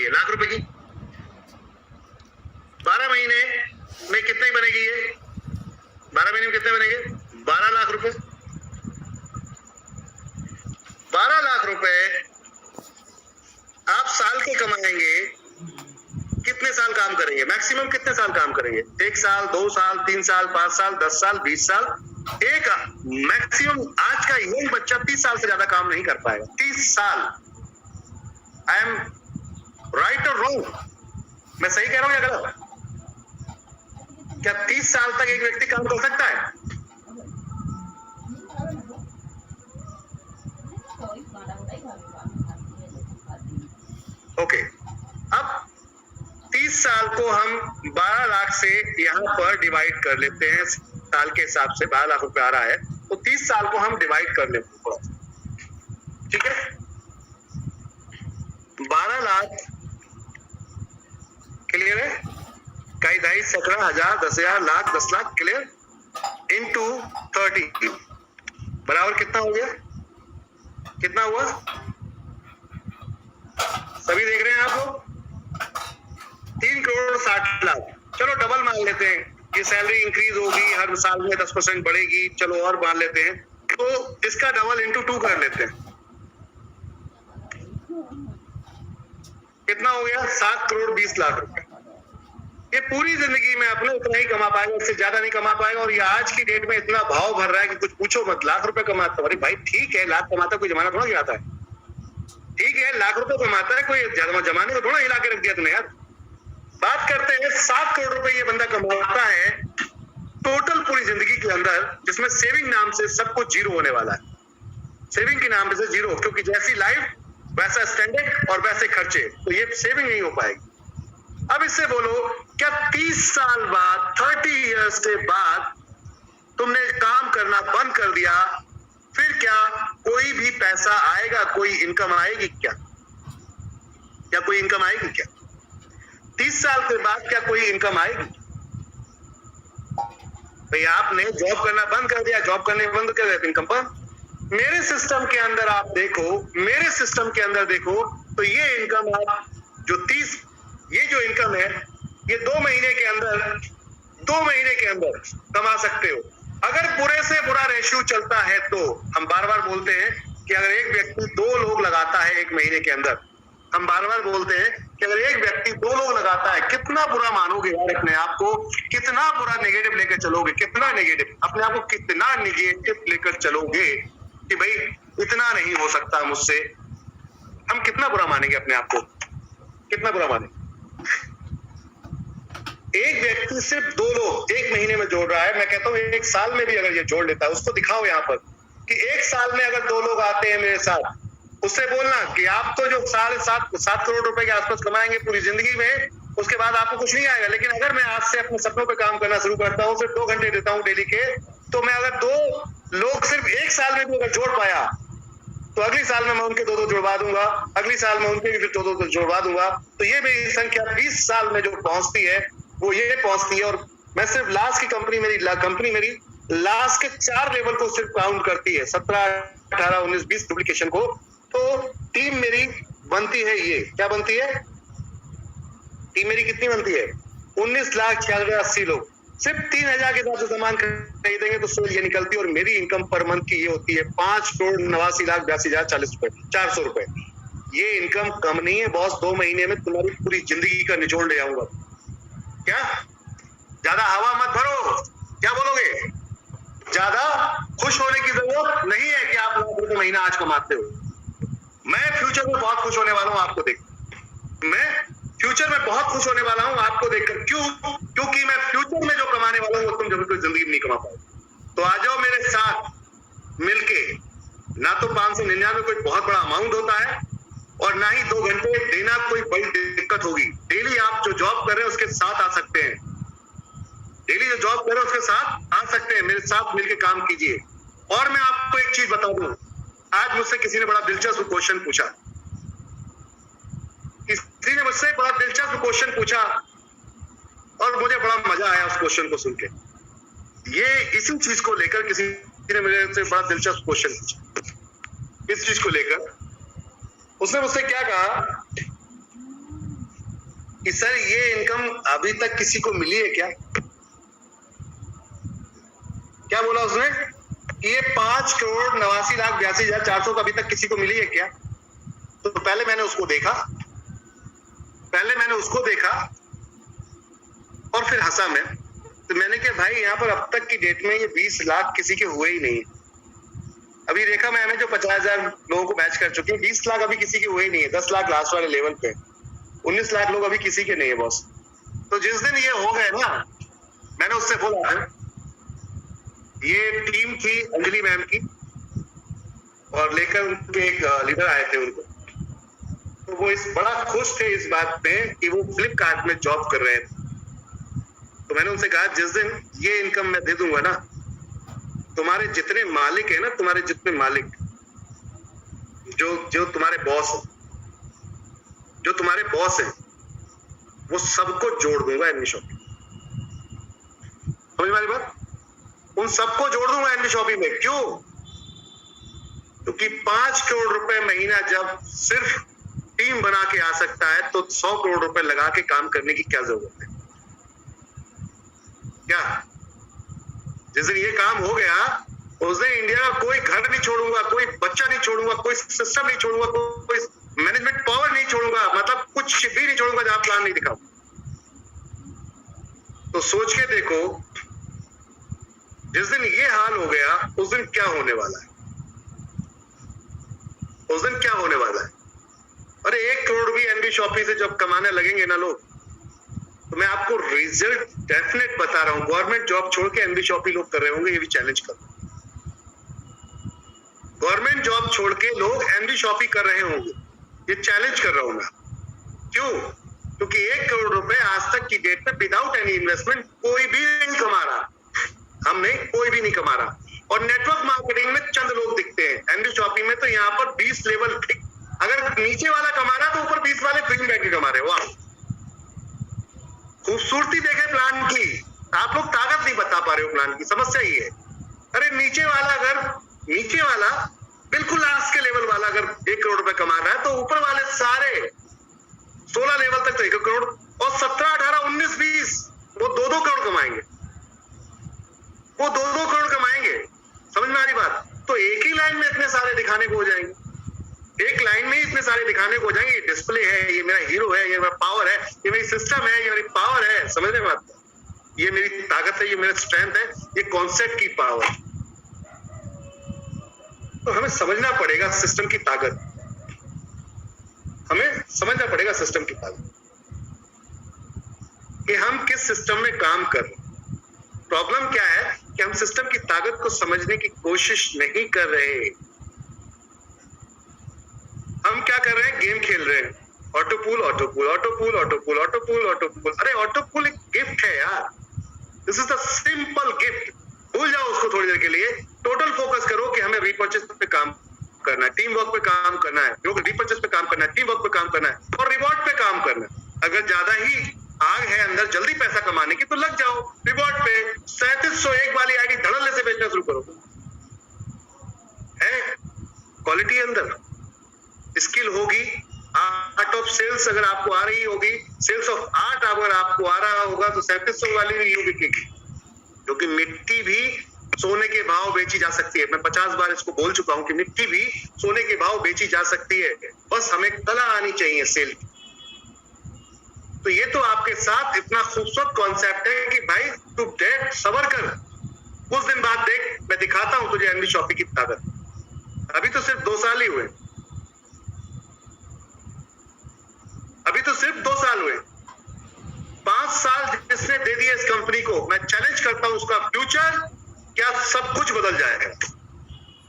है, लाख रुपए की। 12 महीने में कितने बनेगी ये? 12 महीने में कितने बनेंगे? 12 लाख रुपए। 12 लाख रुपए आप साल के कमाएंगे, कितने साल काम करेंगे? मैक्सिमम कितने साल काम करेंगे? 1 साल, 2 साल, 3 साल, 5 साल, 10 साल, 20 साल। एक मैक्सिमम आज का यंग बच्चा 30 साल से ज्यादा काम नहीं कर पाएगा। 30 साल। आई एम राइट और रॉन्ग? मैं सही कह रहा हूं या गलत? क्या 30 साल तक एक व्यक्ति काम कर सकता है? ओके, अब 30 साल को हम 12 लाख से यहां पर डिवाइड कर लेते हैं। साल के हिसाब से 12 लाख रुपए आ रहा है, तो 30 साल को हम डिवाइड कर लेते हैं। ठीक है, 12 लाख क्लियर है? कई 2.5 सैकड़ा, हजार, 10,000, लाख, 10 लाख क्लियर इनटू 30 बराबर कितना हो गया? कितना हुआ? सभी देख रहे हैं आप लोग? 3 करोड़ 60 लाख। चलो डबल मान लेते हैं कि सैलरी इंक्रीज होगी, हर साल में 10% बढ़ेगी, चलो और मान लेते हैं, तो इसका डबल इंटू 2 कर लेते हैं। कितना हो गया? 7 करोड़ 20 लाख रुपए। ये पूरी जिंदगी में अपने उतना ही कमा पाएगा, उससे ज्यादा नहीं कमा पाएगा। और ये आज की डेट में इतना भाव भर रहा है कि कुछ पूछो मत। लाख रुपए कमाता, अरे भाई ठीक है, लाख कमाता कोई जमाना थोड़ा गिराता है। ठीक है, लाख रुपए कमाता है, कोई जमाने को थोड़ा हिला के रख दिया तुमने यार। बात करते हैं 7 करोड़ रुपए ये बंदा कमाता है टोटल पूरी जिंदगी के अंदर, जिसमें सेविंग नाम से सब कुछ जीरो होने वाला है। सेविंग के नाम से जीरो, क्योंकि जैसी लाइफ वैसा स्टैंडर्ड और वैसे खर्चे, तो ये सेविंग नहीं हो पाएगी। अब इससे बोलो, क्या 30 साल बाद, 30 इयर्स के बाद तुमने काम करना बंद कर दिया, फिर क्या कोई भी पैसा आएगा? कोई इनकम आएगी क्या? क्या कोई इनकम आएगी क्या? 30 साल के बाद क्या कोई इनकम आएगी? भाई आपने जॉब करना बंद कर दिया, जॉब करने बंद कर दिया, इनकम पर। मेरे सिस्टम के अंदर आप देखो, मेरे सिस्टम के अंदर देखो, तो ये इनकम आप जो 30, ये जो इनकम है, ये 2 महीने के अंदर, 2 महीने के अंदर कमा सकते हो। अगर बुरे से बुरा रेशियो चलता है तो हम बार बार बोलते हैं कि अगर एक व्यक्ति 2 लोग लगाता है 1 महीने के अंदर, हम बार बार बोलते हैं कि अगर एक व्यक्ति 2 लोग लगाता है, कितना बुरा मानोगे यार अपने आप को? कितना बुरा नेगेटिव लेकर चलोगे? कितना नेगेटिव अपने आप को, कितना नेगेटिव लेकर चलोगे कि भाई इतना नहीं हो सकता मुझसे? हम कितना बुरा मानेंगे अपने आप को? कितना बुरा मानेंगे? एक व्यक्ति सिर्फ 2 लोग 1 महीने में जोड़ रहा है। मैं कहता हूं 1 साल में भी अगर ये जोड़ लेता है, उसको दिखाओ यहाँ पर कि 1 साल में अगर 2 लोग आते हैं मेरे साथ, उससे बोलना कि आप तो जो 7 करोड़ रुपए के आसपास कमाएंगे पूरी जिंदगी में, उसके बाद आपको कुछ नहीं आएगा। लेकिन अगर मैं आज से अपने सपनों पे काम करना शुरू करता हूँ, सिर्फ 2 घंटे देता हूँ डेली के, तो मैं अगर 2 लोग सिर्फ 1 साल में भी अगर जोड़ पाया, तो अगली साल में मैं उनके 2 जुड़वा दूंगा, अगली साल में उनके भी फिर 2 जुड़वा दूंगा। तो ये मेरी संख्या 20 साल में जो पहुंचती है, वो ये पहुंचती है। और मैं सिर्फ लास्ट की कंपनी मेरी लास्ट के 4 लेवल को सिर्फ काउंट करती है, 17, 18, 19, 20 डुप्लीकेशन को। तो टीम मेरी बनती है, ये क्या बनती है? टीम मेरी कितनी बनती है? 19,96,80 लोग। सिर्फ 3,000 के हिसाब से सामान खरीदेंगे तो सेल ये निकलती है। और मेरी इनकम पर मंथ की ये होती है 5,89,82,040 रुपए, 400 रुपए। ये इनकम कम नहीं है बॉस। 2 महीने में तुम्हारी पूरी जिंदगी का निचोड़ ले आऊंगा। क्या ज्यादा हवा मत भरो? क्या बोलोगे? ज्यादा खुश होने की जरूरत नहीं है कि आप लाख रुपए महीना आज कमाते हो। मैं फ्यूचर में बहुत खुश होने वाला हूं आपको देख, मैं फ्यूचर में बहुत खुश होने वाला हूं आपको देखकर। क्यों? क्योंकि मैं फ्यूचर में जो कमाने वाला हूं तुम कभी जिंदगी में नहीं कमा पाओगे। तो आ जाओ मेरे साथ मिलके। ना तो 599 कोई बहुत बड़ा अमाउंट होता है, और ना ही 2 घंटे देना कोई बड़ी दिक्कत होगी। डेली आप जो जॉब कर रहे हैं उसके साथ आ सकते हैं, डेली जो जॉब कर रहे हैं उसके साथ आ सकते हैं। मेरे साथ मिलके काम कीजिए। और मैं आपको एक चीज बता दूं, आज मुझसे किसी ने बड़ा दिलचस्प क्वेश्चन पूछा, किसी ने मुझसे बड़ा दिलचस्प क्वेश्चन पूछा और मुझे बड़ा मजा आया उस क्वेश्चन को सुन के। ये इसी चीज को लेकर किसी ने मेरे से बड़ा दिलचस्प क्वेश्चन पूछा। इस चीज को लेकर उसने मुझसे क्या कहा कि सर ये इनकम अभी तक किसी को मिली है क्या? क्या बोला उसने कि ये 5,89,82,400 अभी तक किसी को मिली है क्या? तो पहले मैंने उसको देखा और फिर हंसा मैं। तो मैंने कहा भाई यहाँ पर अब तक की डेट में ये 20 लाख किसी के हुए ही नहीं। अभी रेखा मैम है जो 50,000 लोगों को मैच कर चुकी है, 20 लाख अभी किसी के हुए ही नहीं है। 10 लाख लास्ट वाले लेवल पे, 19 लाख लोग अभी किसी के नहीं है बॉस। तो जिस दिन ये हो गए ना, मैंने उससे बोला, ये टीम थी अंजलि मैम की और लेकर उनके एक लीडर आए थे उनको, तो वो इस बड़ा खुश थे इस बात पे कि वो फ्लिपकार्ट में जॉब कर रहे थे। तो मैंने उनसे कहा जिस दिन ये इनकम मैं दे दूंगा ना, तुम्हारे जितने मालिक है ना, तुम्हारे जितने मालिक जो तुम्हारे बॉस है, वो सबको जोड़ दूंगा एनवी शॉपिंग। समझ मेरी बात? उन सबको जोड़ दूंगा एनवी शॉपिंग में। क्यों? क्योंकि 5 करोड़ रुपए महीना जब सिर्फ टीम बना के आ सकता है, तो 100 करोड़ रुपए लगा के काम करने की क्या जरूरत है? क्या जिस दिन ये काम हो गया उस दिन इंडिया का कोई घर नहीं छोड़ूंगा, कोई बच्चा नहीं छोड़ूंगा, कोई सिस्टम नहीं छोड़ूंगा, कोई मैनेजमेंट पावर नहीं छोड़ूंगा, मतलब कुछ भी नहीं छोड़ूंगा जहां प्लान नहीं दिखाऊं। तो सोच के देखो जिस दिन ये हाल हो गया उस दिन क्या होने वाला है। अरे 1 करोड़ भी एनवी शॉपिंग से जब कमाने लगेंगे ना लोग, तो मैं आपको रिजल्ट डेफिनेट बता रहा हूं। गवर्नमेंट जॉब छोड़ के एनवी शॉपिंग लोग कर रहे होंगे, ये भी चैलेंज करो। गवर्नमेंट जॉब छोड़ के लोग एनवी शॉपिंग कर रहे होंगे, ये चैलेंज कर रहा हूं मैं। क्यों? क्योंकि 1 करोड़ रुपए आज तक की डेट में विदाउट एनी इन्वेस्टमेंट कोई भी नहीं कमा रहा। हमने कोई भी नहीं कमा रहा। और नेटवर्क मार्केटिंग में चंद लोग दिखते हैं, एनवी शॉपिंग में तो यहाँ पर 20 लेवल, अगर नीचे वाला कमा रहा तो ऊपर 20 वाले फ्री बैठ के कमा रहे। वाह, खूबसूरती देखे प्लान की, आप लोग ताकत नहीं बता पा रहे हो प्लान की। समस्या ये है, अरे नीचे वाला बिल्कुल लास्ट के लेवल वाला अगर 1 करोड़ रुपए कमा रहा है, तो ऊपर वाले सारे 16 लेवल तक तो 1 करोड़, और 17, 18, 19, 20 वो 2-2 करोड़ कमाएंगे। समझ में आ रही बात? तो एक ही लाइन में इतने सारे दिखाने को हो जाएंगे, एक लाइन में ही इतने सारे दिखाने को हो जाएंगे। ये डिस्प्ले है, ये मेरा हीरो है, ये मेरा पावर है, ये मेरी सिस्टम है, ये मेरी पावर है। समझ रहे बात? ये मेरी ताकत है, ये मेरा स्ट्रेंथ है, ये कॉन्सेप्ट की पावर। तो हमें समझना पड़ेगा सिस्टम की ताकत, कि हम किस सिस्टम में काम कर रहे हैं। प्रॉब्लम क्या है कि हम सिस्टम की ताकत को समझने की कोशिश नहीं कर रहे। हम क्या कर रहे हैं? गेम खेल रहे हैं, ऑटो पूल। अरे ऑटो पूल एक गिफ्ट है यार, this is the simple gift. भूल जाओ उसको थोड़ी देर के लिए, टोटल फोकस करो कि हमें रीपर्चेस पे काम करना है, टीम वर्क पे काम करना है, रीपर्चेस पे काम करना है, टीम वर्क पे काम करना है और रिवॉर्ड पे काम करना है। अगर ज्यादा ही आग है अंदर जल्दी पैसा कमाने की, तो लग जाओ रिवॉर्ड पे। 3701 वाली आईडी धड़ल्ले से बेचना शुरू करो। है क्वालिटी अंदर, स्किल होगी, आर्ट ऑफ सेल्स अगर आपको आ रही होगी, सेल्स ऑफ आर्ट अगर आपको आ रहा होगा, तो 3700 वाली भी यूं बिकेगी। क्योंकि मिट्टी भी सोने के भाव बेची जा सकती है। मैं 50 बार इसको बोल चुका हूं कि मिट्टी भी सोने के भाव बेची जा सकती है, बस हमें कला आनी चाहिए सेल की। तो ये तो आपके साथ इतना खूबसूरत कॉन्सेप्ट है कि भाई तू देख, सबर कर, कुछ दिन बाद देख, मैं दिखाता हूं तुझे एनवी शॉपिंग की ताकत। अभी तो सिर्फ 2 साल ही हुए, 5 साल जिसने दे दिया इस कंपनी को, मैं चैलेंज करता हूं उसका फ्यूचर क्या सब कुछ बदल जाएगा।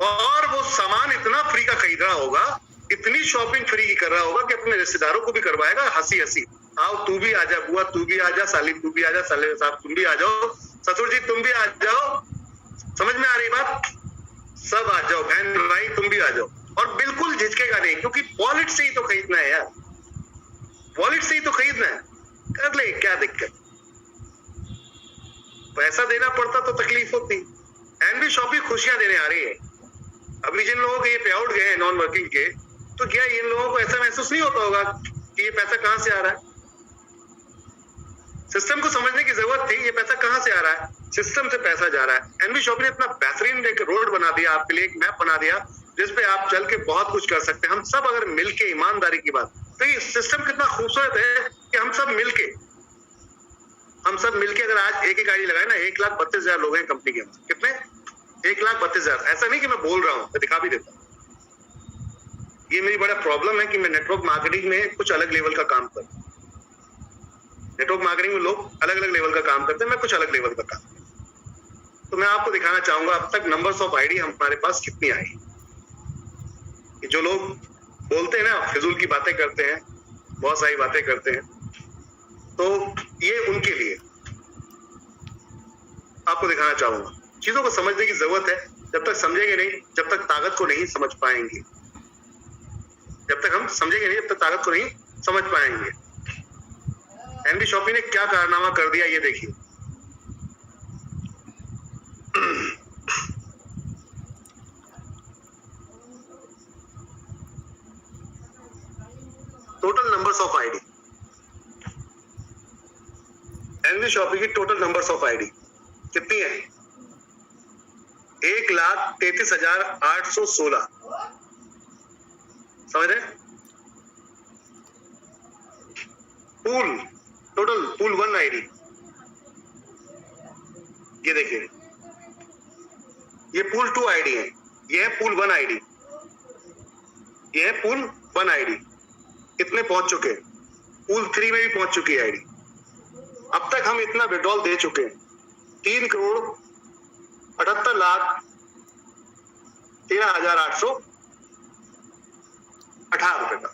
और वो सामान इतना फ्री का खरीद रहा होगा, इतनी शॉपिंग फ्री की कर रहा होगा कि अपने रिश्तेदारों को भी करवाएगा हंसी हंसी। आओ तू भी आ जा, बुआ तू भी आ जा, साली तू भी आ जा, साले साहब तुम भी आ जाओ, ससुर जी तुम भी आ जाओ। समझ में आ रही बात? सब आ जाओ, बहन भाई तुम भी आ जाओ। और बिल्कुल झिझकेगा नहीं, क्योंकि वॉलेट से ही तो खरीदना है यार, वॉलेट से ही तो खरीदना है। कर ले, क्या दिक्कत? पैसा देना पड़ता तो तकलीफ होती। एनवी शॉपिंग खुशियां देने आ रही है। अभी जिन लोगों के ये पे आउट गए हैं नॉन वर्किंग के, तो क्या इन लोगों को ऐसा महसूस नहीं होता होगा कि ये पैसा कहां से आ रहा है? सिस्टम को समझने की जरूरत थी, ये पैसा कहाँ से आ रहा है, सिस्टम से पैसा जा रहा है। एनवी शॉपी ने अपना बेहतरीन एक रोड बना दिया, आपके लिए एक मैप बना दिया जिसपे आप चल के बहुत कुछ कर सकते हैं। हम सब अगर मिलके, ईमानदारी की बात, तो ये सिस्टम कितना खूबसूरत है कि हम सब मिलके अगर आज एक आईडी लगाए ना, 1,32,000 लोग हैं कंपनी के अंदर। कितने? 1,32,000। ऐसा नहीं कि मैं बोल रहा हूँ, मैं दिखा भी देता हूँ। ये मेरी बड़ा प्रॉब्लम है कि मैं नेटवर्क मार्केटिंग में कुछ अलग लेवल का काम करता हूँ। नेटवर्क मार्केटिंग में लोग अलग अलग लेवल का काम करते हैं, मैं कुछ अलग लेवल का काम करता हूं। तो मैं आपको दिखाना चाहूंगा अब तक नंबर्स ऑफ आईडी हमारे पास कितनी आई। जो लोग बोलते हैं ना, फिजूल की बातें करते हैं, बहुत सारी बातें करते हैं, तो ये उनके लिए आपको दिखाना चाहूंगा। चीजों को समझने की जरूरत है, जब तक समझेंगे नहीं, जब तक ताकत को नहीं समझ पाएंगे, जब तक हम समझेंगे नहीं, जब तक ताकत को नहीं समझ पाएंगे। एनवी शॉपी ने क्या कारनामा कर दिया, ये देखिए। टोटल नंबर्स ऑफ आईडी, एनवी शॉपी की टोटल नंबर्स ऑफ आईडी कितनी है? 1,33,816। समझ रहे? पूल, टोटल पूल 1 आईडी, ये देखिए, ये पूल 2 आईडी है, ये है पूल 1 आईडी, ये है पूल 1 आईडी। कितने पहुंच चुके? पूल 3 में भी पहुंच चुकी है आईडी। अब तक हम इतना विड्रॉल दे चुके हैं, 3,78,13,818 रुपए का।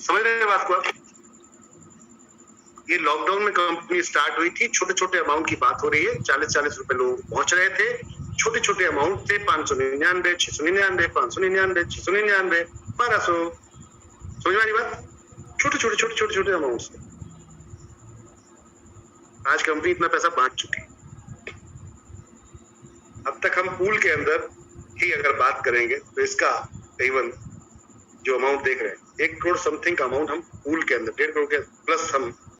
समझ रहे हैं बात को आप? ये लॉकडाउन में कंपनी स्टार्ट हुई थी, छोटे छोटे अमाउंट की बात हो रही है। 40-40 रुपए लोग पहुंच रहे थे, छोटे छोटे अमाउंट थे, 599, 699, 599, 699, 1200। समझ में आ रही बात? छोटे अमाउंट थे। आज कंपनी इतना पैसा बांट चुकी है। अब तक हम पूल के अंदर ही अगर बात करेंगे तो इसका करीबन जो अमाउंट देख रहे हैं, 1 करोड़ समथिंग का अमाउंट हम पूल के अंदर, 1.5 करोड़ के प्लस हम